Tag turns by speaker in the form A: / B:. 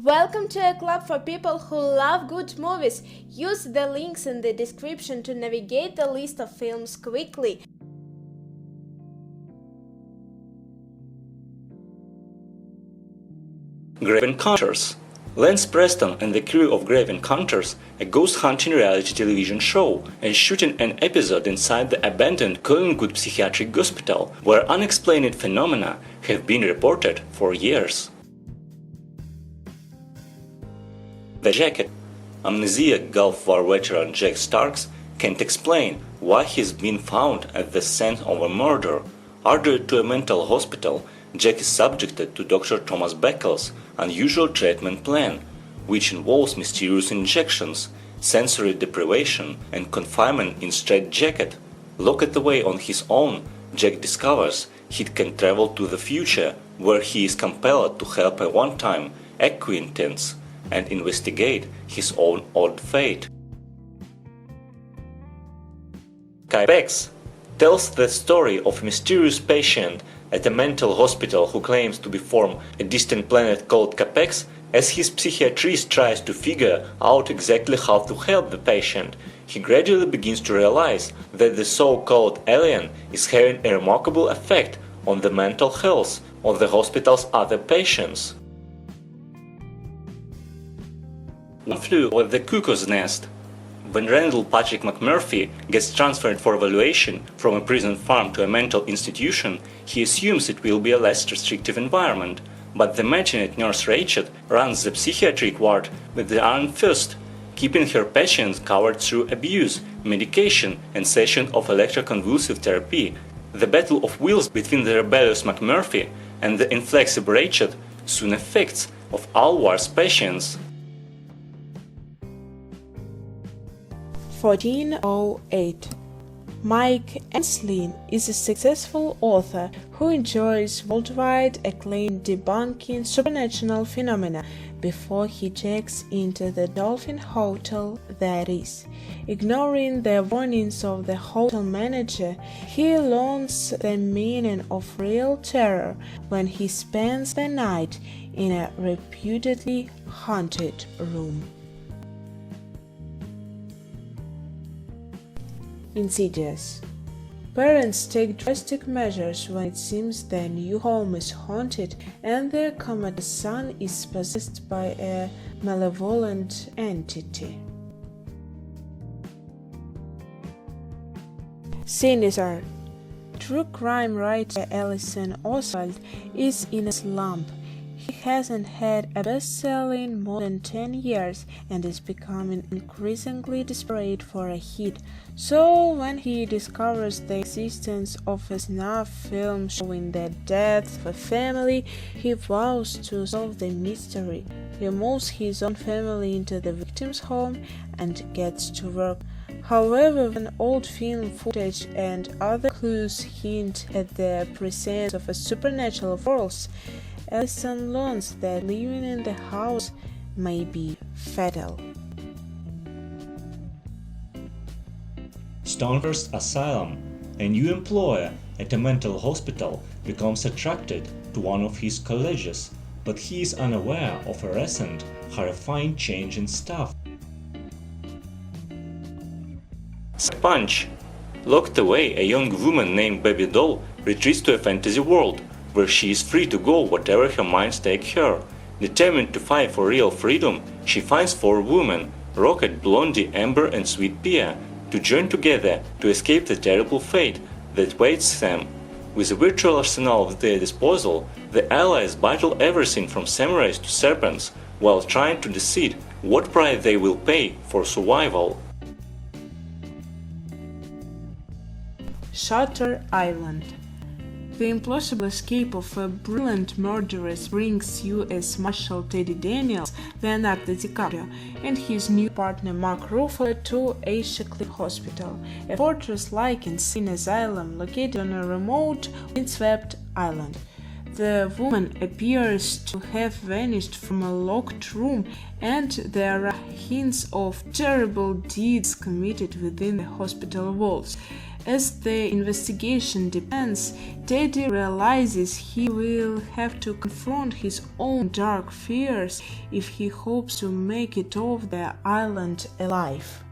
A: Welcome to a club for people who love good movies. Use the links in the description to navigate the list of films quickly.
B: Grave Encounters. Lance Preston and the crew of Grave Encounters, a ghost-hunting reality television show, is shooting an episode inside the abandoned Collingwood Psychiatric Hospital, where unexplained phenomena have been reported for years. The Jacket. Amnesiac Gulf War veteran Jack Starks can't explain why he's been found at the scene of a murder. Ordered to a mental hospital, Jack is subjected to Dr. Thomas Beckel's unusual treatment plan, which involves mysterious injections, sensory deprivation, and confinement in straitjacket. Locked away on his own, Jack discovers he can travel to the future, where he is compelled to help a one-time acquaintance and investigate his own odd fate. K-PAX tells the story of a mysterious patient at a mental hospital who claims to be from a distant planet called K-PAX. As his psychiatrist tries to figure out exactly how to help the patient, he gradually begins to realize that the so-called alien is having a remarkable effect on the mental health of the hospital's other patients. Flew Over the Cuckoo's Nest. When Randall Patrick McMurphy gets transferred for evaluation from a prison farm to a mental institution, he assumes it will be a less restrictive environment. But the matronate nurse Rachel runs the psychiatric ward with the iron fist, keeping her patients covered through abuse, medication, and sessions of electroconvulsive therapy. The battle of wills between the rebellious McMurphy and the inflexible Rachel soon affects of all ward's patients.
A: 1408. Mike Enslin is a successful author who enjoys worldwide acclaim debunking supernatural phenomena before he checks into the Dolphin Hotel that is. Ignoring the warnings of the hotel manager, he learns the meaning of real terror when he spends the night in a reputedly haunted room. Insidious. Parents take drastic measures when it seems their new home is haunted and their comatose son is possessed by a malevolent entity. Sinister. True crime writer Alison Oswald is in a slump. He hasn't had a best-selling more than 10 years and is becoming increasingly desperate for a hit. So when he discovers the existence of a snuff film showing the death of a family, he vows to solve the mystery. He moves his own family into the victim's home and gets to work. However, when old film footage and other clues hint at the presence of a supernatural force, Alison learns that living in the house may be fatal.
B: Stonehearst Asylum. A new employer at a mental hospital becomes attracted to one of his colleagues, but he is unaware of a recent, horrifying change in staff. Punch. Locked away, a young woman named Baby Doll retreats to a fantasy world, where she is free to go wherever her minds take her. Determined to fight for real freedom, she finds 4 women, Rocket, Blondie, Amber and Sweet Pea, to join together to escape the terrible fate that waits them. With a virtual arsenal at their disposal, the allies battle everything from samurais to serpents, while trying to decide what price they will pay for survival.
A: Shutter Island. The implausible escape of a brilliant murderess brings U.S. Marshal Teddy Daniels, Leonardo DiCaprio, and his new partner Mark Ruffalo to a Shackley Hospital, a fortress-like insane asylum located on a remote, windswept island. The woman appears to have vanished from a locked room, and there are hints of terrible deeds committed within the hospital walls. As the investigation deepens, Teddy realizes he will have to confront his own dark fears if he hopes to make it off the island alive.